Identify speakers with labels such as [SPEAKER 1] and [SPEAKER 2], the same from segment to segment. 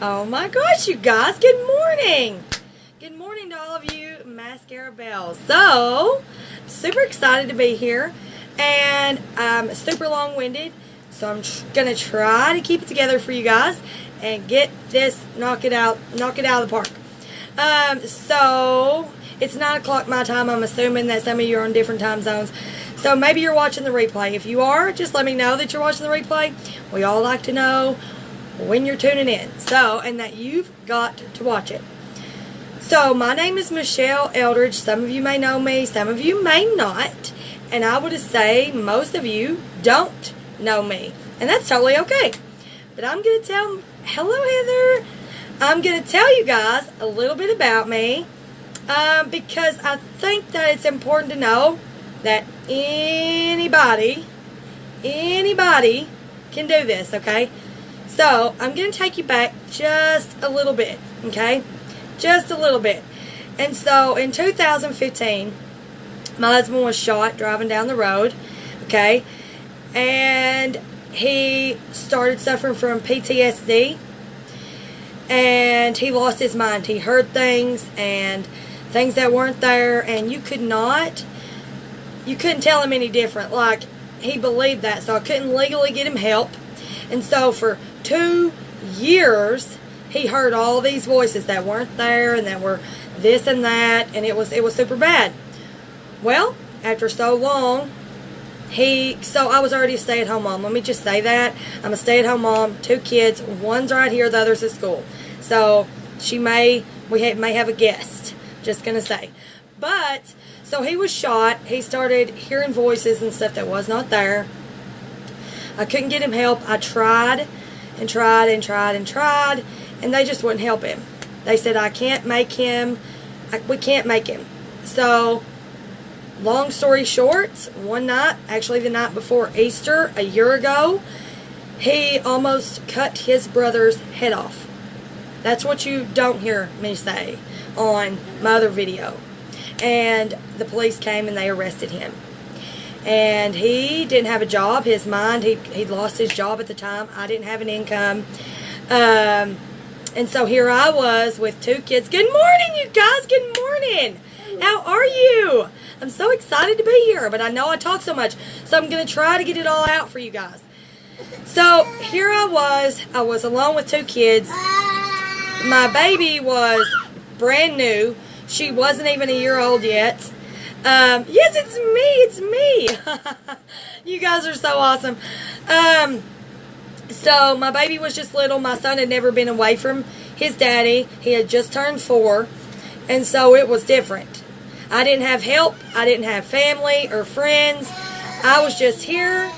[SPEAKER 1] Oh my gosh, you guys, good morning. Good morning to all of you Mascara Bells. So, super excited to be here, and I'm super long-winded, so I'm going to try to keep it together for you guys and get this, knock it out of the park. So, it's 9 o'clock my time. I'm assuming that some of you are on different time zones. So maybe you're watching the replay. If you are, just let me know that you're watching the replay. We all like to know when you're tuning in. So, and that you've got to watch it. So, my name is Michelle Eldridge. Some of you may know me. Some of you may not. And I would say most of you don't know me. And that's totally okay. But I'm going to tell, hello Heather. I'm going to tell you guys a little bit about me. Because I think that it's important to know that anybody can do this, okay? So, I'm going to take you back just a little bit, okay? Just a little bit. And so, in 2015, my husband was shot driving down the road, okay? And he started suffering from PTSD. And he lost his mind. He heard things and things that weren't there, and you couldn't tell him any different. Like, he believed that, so I couldn't legally get him help. And so for 2 years, he heard all these voices that weren't there and that were this and that, and it was super bad. Well, after so long, so I was already a stay-at-home mom. Let me just say that. I'm a stay-at-home mom, 2 kids. One's right here, the other's at school. So we may have a guest, just going to say. But, so he was shot. He started hearing voices and stuff that was not there. I couldn't get him help. I tried and tried and tried and tried, and they just wouldn't help him. They said, we can't make him. So, long story short, one night, actually the night before Easter, a year ago, he almost cut his brother's head off. That's what you don't hear me say on my other video. And the police came and they arrested him. And he didn't have a job. His mind, he'd lost his job at the time. I didn't have an income. And so here I was with 2 kids. Good morning, you guys. Good morning. How are you? I'm so excited to be here, but I know I talk so much, so I'm going to try to get it all out for you guys. So here I was alone with 2 kids. My baby was brand new. She wasn't even a year old yet. Yes, it's me. You guys are so awesome. So my baby was just little. My son had never been away from his daddy. He had just turned 4. And so it was different. I didn't have help. I didn't have family or friends. I was just here.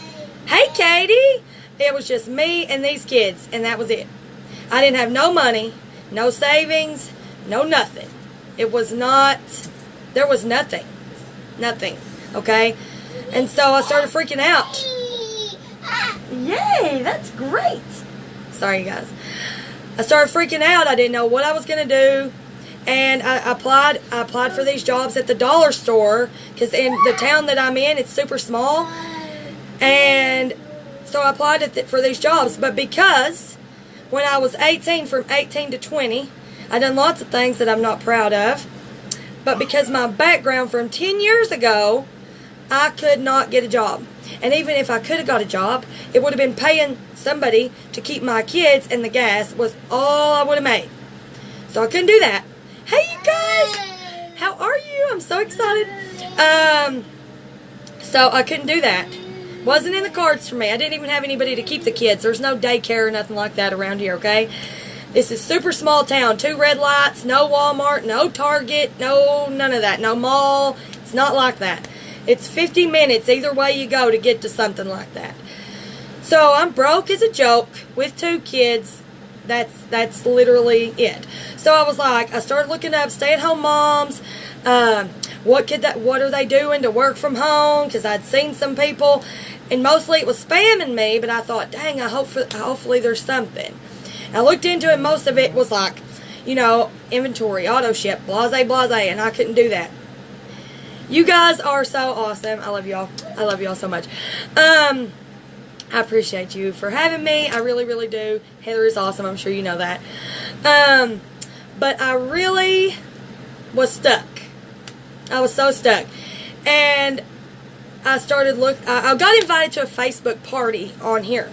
[SPEAKER 1] Hey, Katie. It was just me and these kids, and that was it. I didn't have no money, no savings, no nothing. It was not, there was nothing. Nothing. Okay? And so I started freaking out. Yay, that's great. Sorry, guys. I started freaking out. I didn't know what I was going to do. And I applied for these jobs at the dollar store, because in the town that I'm in, it's super small. And so I applied for these jobs. But because when I was 18, from 18 to 20, I done lots of things that I'm not proud of. But because my background from 10 years ago, I could not get a job. And even if I could have got a job, it would have been paying somebody to keep my kids, and the gas was all I would have made. So I couldn't do that. Hey, you guys! How are you? I'm so excited. So I couldn't do that. Wasn't in the cards for me. I didn't even have anybody to keep the kids. There's no daycare or nothing like that around here, okay? This is super small town. 2 red lights, no Walmart, no Target, no none of that. No mall. It's not like that. It's 50 minutes either way you go to get to something like that. So I'm broke as a joke with 2 kids. That's literally it. So I was like, I started looking up stay-at-home moms. What are they doing to work from home? Because I'd seen some people, and mostly it was spamming me. But I thought, dang, hopefully there's something. And I looked into it. Most of it was like, inventory, auto ship, blase, and I couldn't do that. You guys are so awesome. I love y'all. I love y'all so much. I appreciate you for having me. I really, really do. Heather is awesome. I'm sure you know that. But I really was stuck. I was so stuck. And I got invited to a Facebook party on here.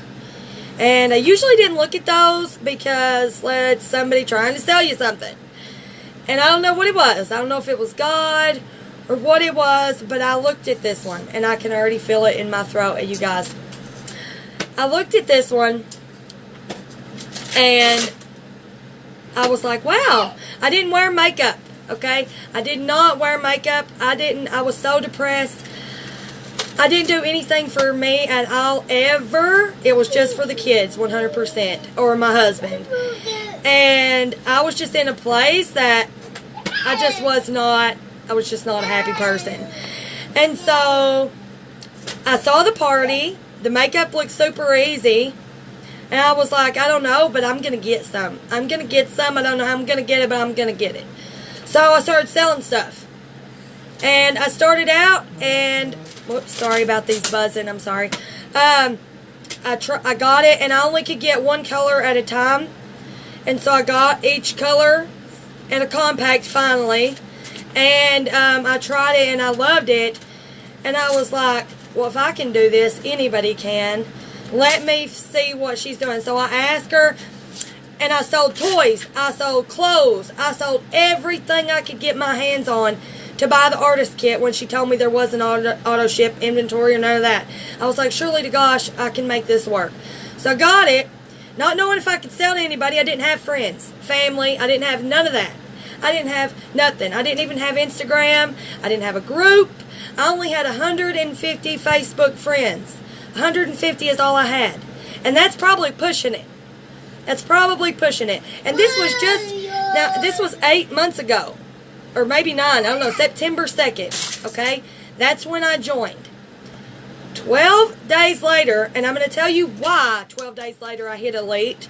[SPEAKER 1] And I usually didn't look at those because it's somebody trying to sell you something. And I don't know what it was. I don't know if it was God or what it was, but I looked at this one, and I can already feel it in my throat, you guys. I looked at this one, and I was like, wow. I didn't wear makeup, okay? I did not wear makeup. I was so depressed. I didn't do anything for me at all, ever. It was just for the kids, 100%, or my husband. And I was just in a place that I was just not a happy person. And so I saw the party. The makeup looked super easy. And I was like, I don't know, but I'm going to get some. I'm going to get some. I don't know how I'm going to get it, but I'm going to get it. So I started selling stuff. And I started out, and whoops, sorry about these buzzing. I'm sorry. I got it, and I only could get one color at a time. And so I got each color in a compact finally. And I tried it, and I loved it. And I was like, well, if I can do this, anybody can. Let me see what she's doing. So I asked her, and I sold toys. I sold clothes. I sold everything I could get my hands on to buy the artist kit when she told me there wasn't auto ship inventory or none of that. I was like, surely to gosh, I can make this work. So I got it, not knowing if I could sell to anybody. I didn't have friends, family. I didn't have none of that. I didn't have nothing. I didn't even have Instagram. I didn't have a group. I only had 150 Facebook friends. 150 is all I had. And that's probably pushing it. That's probably pushing it. And this was this was 8 months ago. Or maybe 9, I don't know, September 2nd, okay? That's when I joined. 12 days later, and I'm going to tell you why 12 days later I hit elite,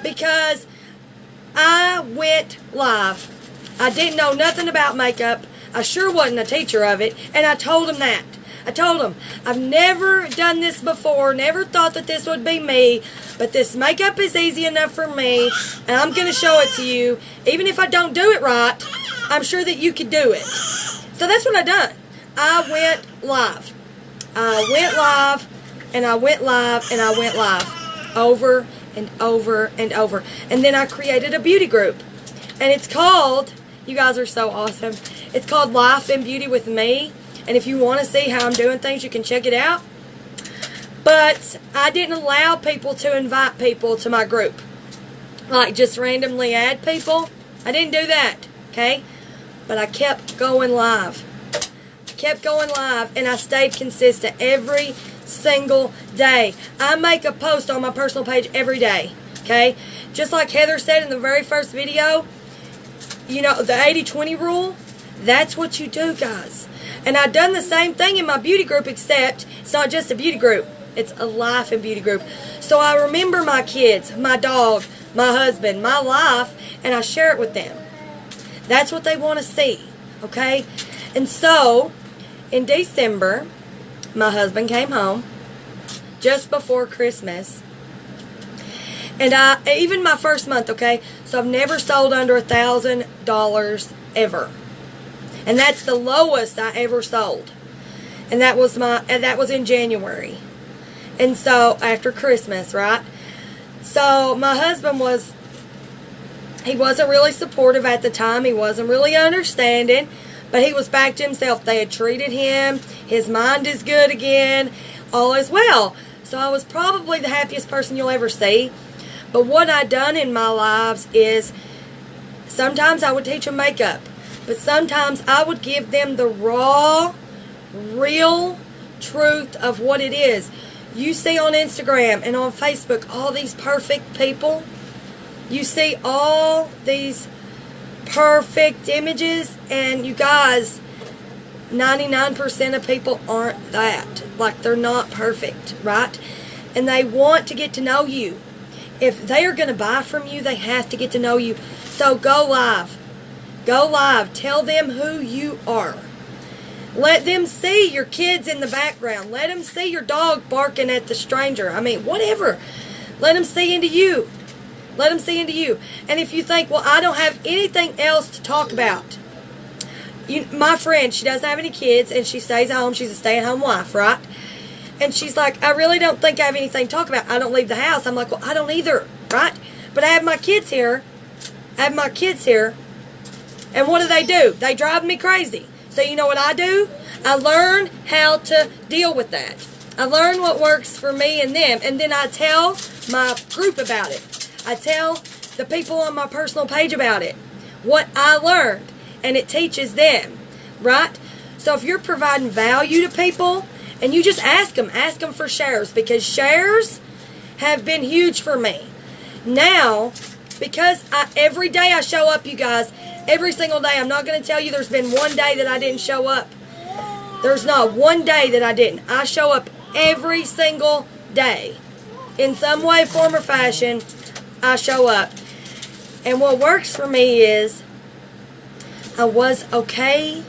[SPEAKER 1] because I went live. I didn't know nothing about makeup. I sure wasn't a teacher of it, and I told them that. I told them, I've never done this before, never thought that this would be me, but this makeup is easy enough for me, and I'm going to show it to you. Even if I don't do it right, I'm sure that you could do it. So that's what I done. I went live. I went live, and I went live, and I went live. Over and over and over. And then I created a beauty group. And it's called, you guys are so awesome, it's called Life and Beauty with Me. And if you want to see how I'm doing things, you can check it out. But I didn't allow people to invite people to my group. Like just randomly add people. I didn't do that. Okay? But I kept going live. Kept going live, and I stayed consistent every single day. I make a post on my personal page every day. Okay? Just like Heather said in the very first video, you know, the 80-20 rule, that's what you do, guys. And I've done the same thing in my beauty group, except it's not just a beauty group. It's a life and beauty group. So I remember my kids, my dog, my husband, my life, and I share it with them. That's what they want to see, okay? And so, in December, my husband came home just before Christmas. And even my first month, okay? So I've never sold under $1,000 ever. And that's the lowest I ever sold. And that was in January. And so after Christmas, right? So my husband he wasn't really supportive at the time. He wasn't really understanding, but he was back to himself. They had treated him. His mind is good again. All is well. So I was probably the happiest person you'll ever see. But what I done in my lives is sometimes I would teach them makeup. But sometimes I would give them the raw, real truth of what it is. You see on Instagram and on Facebook all these perfect people. You see all these perfect images, and you guys, 99% of people aren't that. Like, they're not perfect, right? And they want to get to know you. If they are going to buy from you, they have to get to know you. So go live. Go live. Tell them who you are. Let them see your kids in the background. Let them see your dog barking at the stranger. I mean, whatever. Let them see into you. Let them see into you. And if you think, well, I don't have anything else to talk about. My friend, she doesn't have any kids, and she stays at home. She's a stay-at-home wife, right? And she's like, I really don't think I have anything to talk about. I don't leave the house. I'm like, well, I don't either, right? But I have my kids here. And what do? They drive me crazy. So you know what I do? I learn how to deal with that. I learn what works for me and them. And then I tell my group about it. I tell the people on my personal page about it. What I learned. And it teaches them. Right? So if you're providing value to people, and you just ask them for shares. Because shares have been huge for me. Now, because every day I show up, you guys, every single day. I'm not going to tell you there's been one day that I didn't show up. There's not one day that I didn't. I show up every single day. In some way, form, or fashion, I show up. And what works for me is I was okay.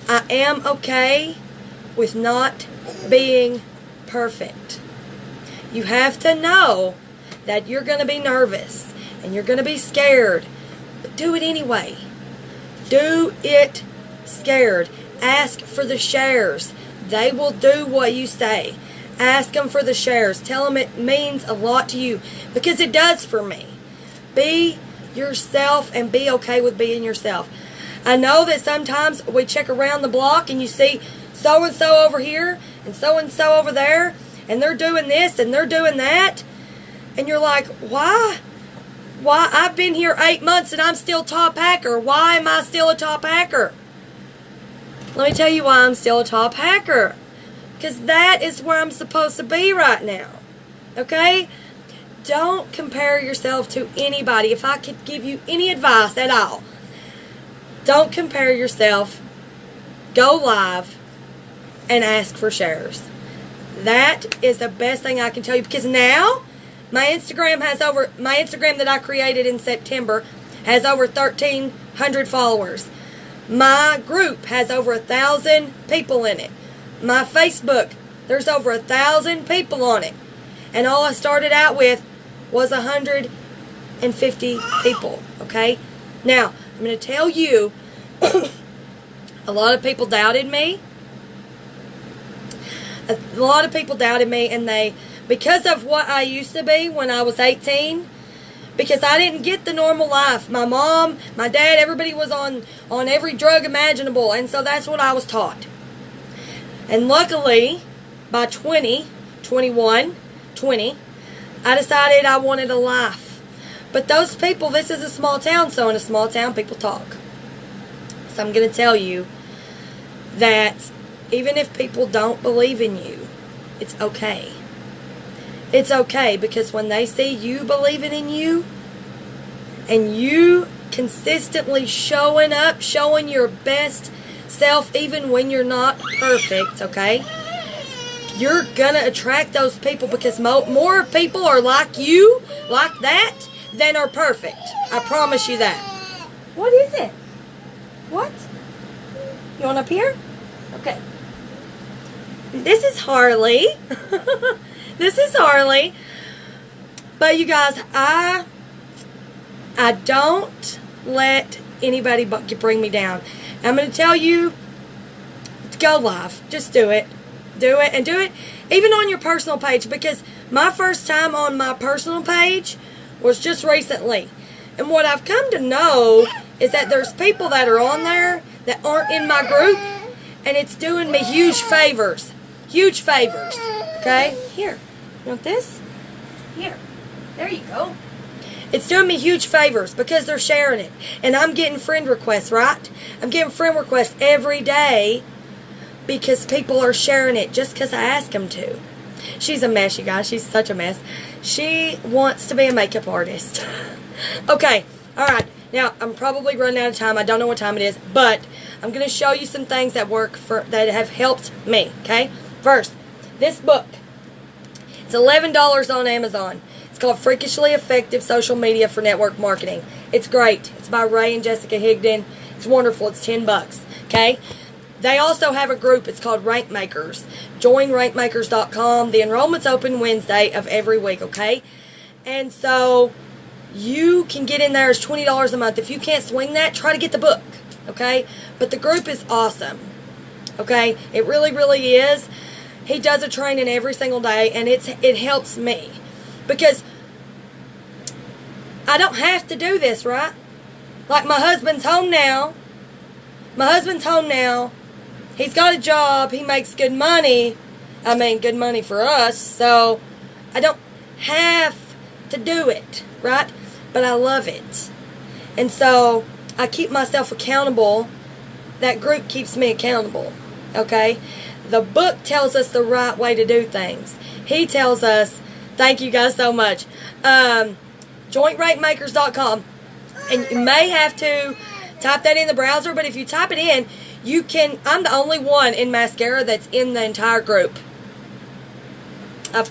[SPEAKER 1] I am okay with not being perfect. You have to know that you're going to be nervous and you're going to be scared. Do it anyway. Do it scared. Ask for the shares. They will do what you say. Ask them for the shares. Tell them it means a lot to you. Because it does for me. Be yourself and be okay with being yourself. I know that sometimes we check around the block and you see so-and-so over here and so-and-so over there. And they're doing this and they're doing that. And you're like, why? Why? I've been here 8 months and I'm still top hacker. Why am I still a top hacker? Let me tell you why I'm still a top hacker. Because that is where I'm supposed to be right now. Okay? Don't compare yourself to anybody. If I could give you any advice at all, don't compare yourself. Go live and ask for shares. That is the best thing I can tell you. Because now, my Instagram that I created in September has over 1,300 followers. My group has over 1,000 people in it. My Facebook, there's over 1,000 people on it. And all I started out with was 150 people. Okay? Now, I'm going to tell you, a lot of people doubted me. A lot of people doubted me, and because of what I used to be when I was 18, because I didn't get the normal life. My mom, my dad, everybody was on every drug imaginable, and so that's what I was taught. And luckily, by 20, I decided I wanted a life. But those people, this is a small town, so in a small town, people talk. So I'm going to tell you that even if people don't believe in you, it's okay. It's okay, because when they see you believing in you, and you consistently showing up, showing your best self, even when you're not perfect, okay, you're gonna attract those people, because more people are like you, like that, than are perfect. I promise you that. What is it? What? You want up here? Okay. This is Harley. This is Harley. But you guys, I don't let anybody bring me down. I'm going to tell you, go live. Just do it. Do it. And do it even on your personal page. Because my first time on my personal page was just recently. And what I've come to know is that there's people that are on there that aren't in my group. And it's doing me huge favors. Huge favors. Okay? Here. You want this? Here. There you go. It's doing me huge favors because they're sharing it. And I'm getting friend requests, right? I'm getting friend requests every day because people are sharing it just because I ask them to. She's a mess, you guys. She's such a mess. She wants to be a makeup artist. Okay. All right. Now, I'm probably running out of time. I don't know what time it is. But I'm going to show you some things that that have helped me. Okay? First, this book. It's $11 on Amazon. It's called Freakishly Effective Social Media for Network Marketing. It's great. It's by Ray and Jessica Higdon. It's wonderful. It's $10. Okay? They also have a group. It's called Rank Makers. Join rankmakers.com. The enrollment's open Wednesday of every week, okay? And so you can get in there. It's $20 a month. If you can't swing that, try to get the book, okay? But the group is awesome, okay? It really, really is. He does a training every single day, and it helps me. Because I don't have to do this, right? Like, my husband's home now. He's got a job. He makes good money. I mean, good money for us. So, I don't have to do it, right? But I love it. And so, I keep myself accountable. That group keeps me accountable, okay? The book tells us the right way to do things. He tells us, thank you guys so much, jointrankmakers.com. And you may have to type that in the browser, but if you type it in, you can. I'm the only one in Maskcara that's in the entire group.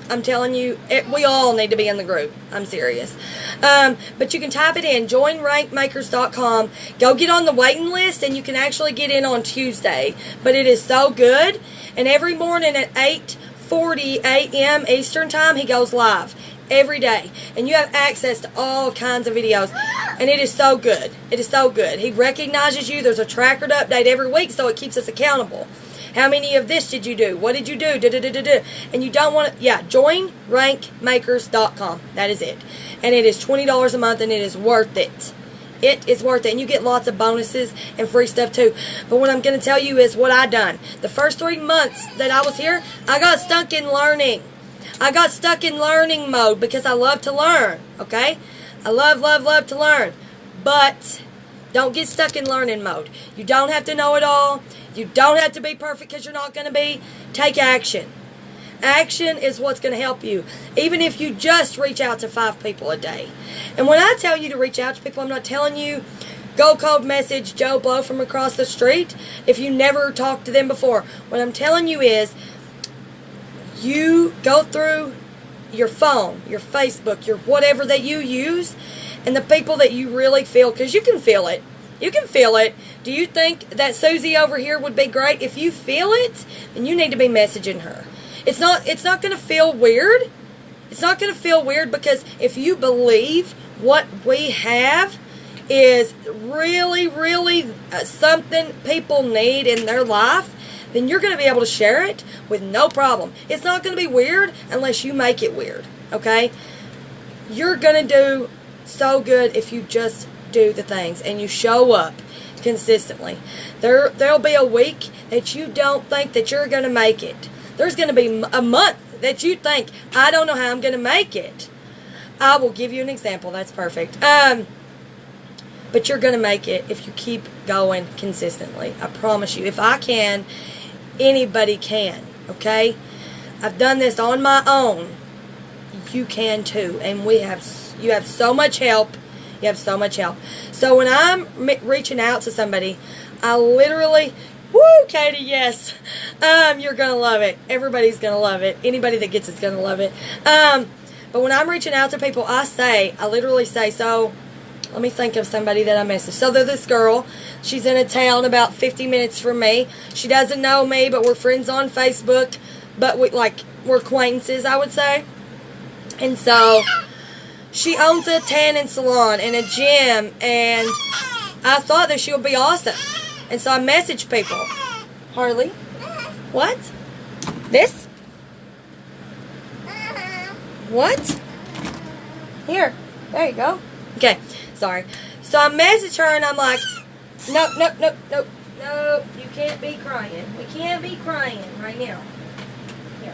[SPEAKER 1] I'm telling you, we all need to be in the group. I'm serious. But you can type it in, joinrankmakers.com. Go get on the waiting list, and you can actually get in on Tuesday. But it is so good. And every morning at 8:40 a.m. Eastern Time, he goes live. Every day. And you have access to all kinds of videos. And it is so good. It is so good. He recognizes you. There's a tracker to update every week, so it keeps us accountable. How many of this did you do? What did you do? And you don't want to, join rankmakers.com. That is it. And it is $20 a month, and it is worth it. It is worth it. And you get lots of bonuses and free stuff too. But what I'm going to tell you is what I done. The first 3 months that I was here, I got stuck in learning. I got stuck in learning mode because I love to learn, okay? I love to learn. But don't get stuck in learning mode. You don't have to know it all. You don't have to be perfect because you're not going to be. Take action. Action is what's going to help you. Even if you just reach out to 5 people a day. And when I tell you to reach out to people, I'm not telling you go cold message Joe Blow from across the street if you never talked to them before. What I'm telling you is you go through your phone, your Facebook, your whatever that you use, and the people that you really feel, because you can feel it. You can feel it. Do you think that Susie over here would be great? If you feel it, then you need to be messaging her. It's not going to feel weird. It's not going to feel weird because if you believe what we have is really, really something people need in their life, then you're going to be able to share it with no problem. It's not going to be weird unless you make it weird, okay? You're going to do so good if you just do the things and you show up consistently. There'll be a week that you don't think that you're going to make it. There's going to be a month that you think, I don't know how I'm going to make it. I will give you an example. That's perfect. But you're going to make it if you keep going consistently. I promise you. If I can, anybody can, okay? I've done this on my own. You can too. And you have so much help. You have so much help. So when I'm reaching out to somebody, I literally, woo, Katie, yes. You're going to love it. Everybody's going to love it. Anybody that gets it's going to love it. But when I'm reaching out to people, I literally say, so let me think of somebody that I messaged. So there's this girl. She's in a town about 50 minutes from me. She doesn't know me, but we're friends on Facebook. But we're acquaintances, I would say. And so she owns a tanning salon and a gym. And I thought that she would be awesome. And so I messaged people. Harley? What? This? What? Here. There you go. Okay. Sorry. So I messaged her and I'm like, no, you can't be crying. We can't be crying right now. Here.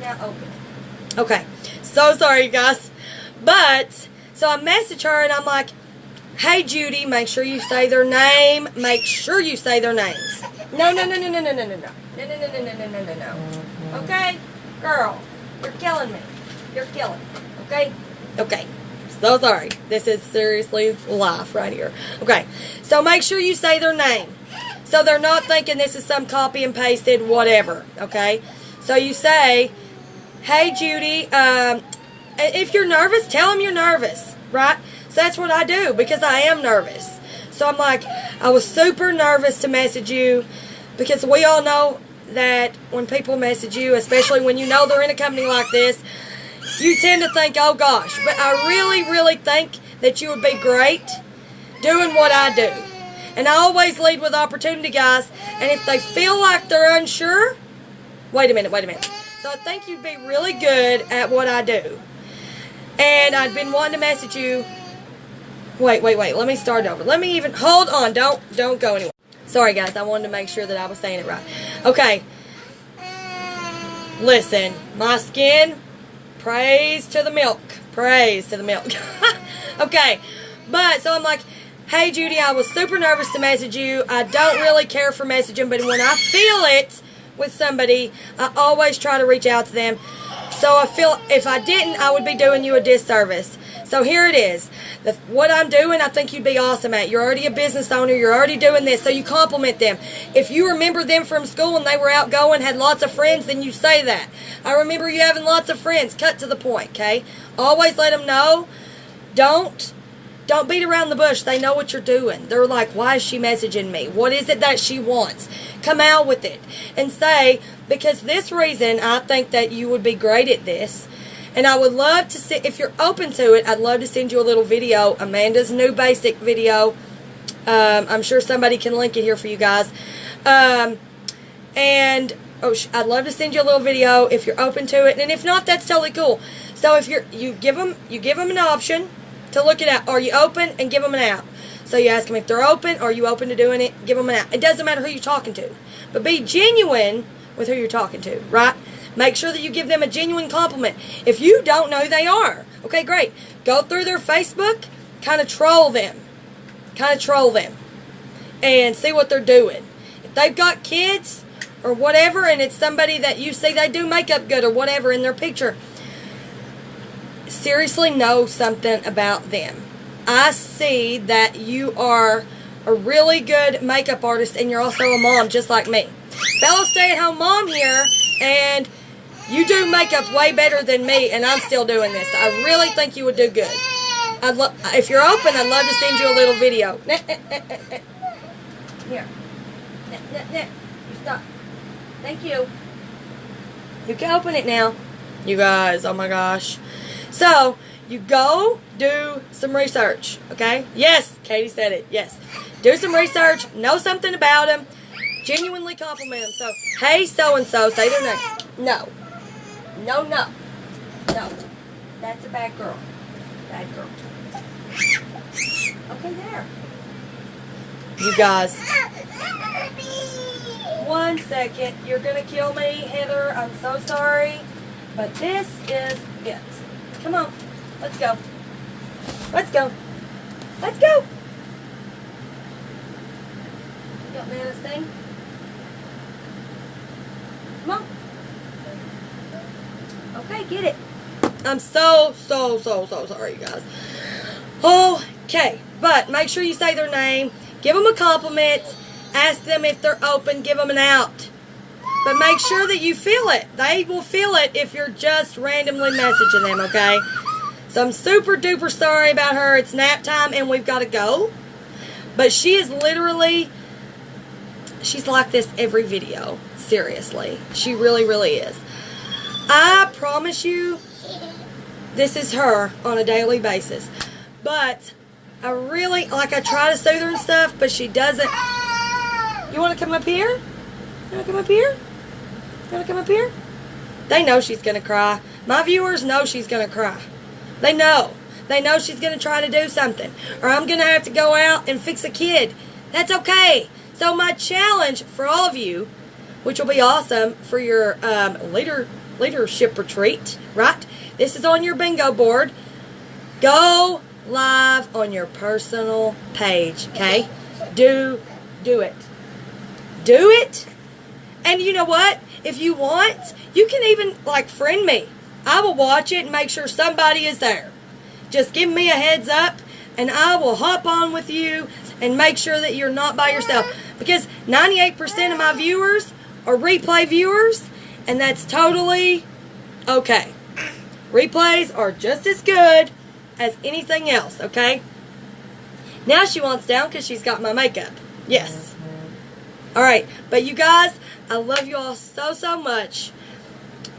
[SPEAKER 1] Now open it. Okay. So sorry, you guys. But, so I messaged her and I'm like, hey, Judy, make sure you say their name. Make sure you say their names. No. Okay? Girl, you're killing me. You're killing me. Okay? Okay. So sorry. This is seriously life right here. Okay. So make sure you say their name. So they're not thinking this is some copy and pasted whatever. Okay? So you say, hey, Judy, if you're nervous, tell them you're nervous. Right? So that's what I do because I am nervous. So I'm like, I was super nervous to message you. Because we all know that when people message you, especially when you know they're in a company like this, you tend to think, oh gosh. But I really, really think that you would be great doing what I do. And I always lead with opportunity, guys. And if they feel like they're unsure, wait a minute. So I think you'd be really good at what I do. And I've been wanting to message you. Wait. Let me start over. Let me even, hold on. Don't go anywhere. Sorry, guys. I wanted to make sure that I was saying it right. Okay. Listen, my skin, praise to the milk. Praise to the milk. Okay. But, so I'm like, hey, Judy, I was super nervous to message you. I don't really care for messaging, but when I feel it with somebody, I always try to reach out to them. So I feel if I didn't, I would be doing you a disservice. So here it is. What I'm doing, I think you'd be awesome at. You're already a business owner. You're already doing this. So you compliment them. If you remember them from school and they were outgoing, had lots of friends, then you say that. I remember you having lots of friends. Cut to the point, okay? Always let them know. Don't beat around the bush. They know what you're doing. They're like, why is she messaging me? What is it that she wants? Come out with it. And say, because this reason, I think that you would be great at this. And I would love to see, if you're open to it, I'd love to send you a little video. Amanda's new basic video. I'm sure somebody can link it here for you guys. I'd love to send you a little video if you're open to it. And if not, that's totally cool. So if you give them an option to look it out. Are you open? And give them an out. So you ask them if they're open. Are you open to doing it? Give them an out. It doesn't matter who you're talking to. But be genuine with who you're talking to, right? Make sure that you give them a genuine compliment. If you don't know who they are, okay, great. Go through their Facebook, kind of troll them. And see what they're doing. If they've got kids or whatever, and it's somebody that you see they do makeup good or whatever in their picture, seriously know something about them. I see that you are a really good makeup artist and you're also a mom just like me. Fellow stay-at-home mom here, and you do makeup way better than me, and I'm still doing this. I really think you would do good. If you're open, I'd love to send you a little video. Here. You stop. Thank you. You can open it now. You guys, oh my gosh. So, you go do some research, okay? Yes, Katie said it, yes. Do some research, know something about them, genuinely compliment them. So, hey, so-and-so, say their name. No. That's a bad girl. Bad girl. Okay, there. You guys. 1 second. You're going to kill me, Heather. I'm so sorry. But this is it. Come on. Let's go. Let's go. Let's go. You got me on this thing? Come on. Okay, get it. I'm so sorry, you guys. Okay, but make sure you say their name. Give them a compliment. Ask them if they're open. Give them an out. But make sure that you feel it. They will feel it if you're just randomly messaging them, okay? So I'm super duper sorry about her. It's nap time and we've got to go. But she is literally, she's like this every video. Seriously. She really, really is. I promise you, this is her on a daily basis. But I really, like, I try to soothe her and stuff, but she doesn't. You want to come up here? You want to come up here? You want to come up here? They know she's going to cry. My viewers know she's going to cry. They know. They know she's going to try to do something. Or I'm going to have to go out and fix a kid. That's okay. So my challenge for all of you, which will be awesome for your leadership retreat, right? This is on your bingo board. Go live on your personal page, okay? Do it. Do it. And you know what? If you want, you can even, like, friend me. I will watch it and make sure somebody is there. Just give me a heads up, and I will hop on with you and make sure that you're not by yourself. Because 98% of my viewers are replay viewers, and that's totally okay. Replays are just as good as anything else, okay? Now she wants down because she's got my makeup. Yes. Alright, but you guys, I love you all so, so much.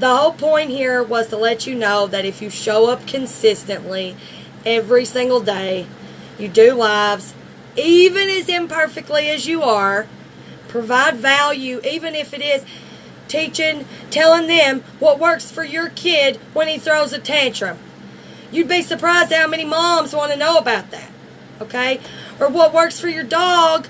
[SPEAKER 1] The whole point here was to let you know that if you show up consistently every single day, you do lives, even as imperfectly as you are, provide value, even if it is teaching, telling them what works for your kid when he throws a tantrum. You'd be surprised how many moms want to know about that, okay? Or what works for your dog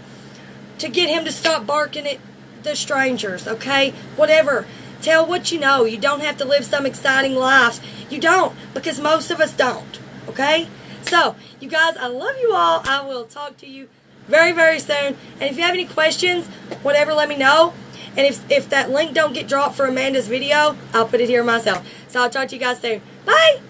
[SPEAKER 1] to get him to stop barking at the strangers, okay? Whatever. Tell what you know. You don't have to live some exciting lives. You don't, because most of us don't, okay? So, you guys, I love you all. I will talk to you very, very soon. And if you have any questions, whatever, let me know. And if that link don't get dropped for Amanda's video, I'll put it here myself. So I'll talk to you guys soon. Bye!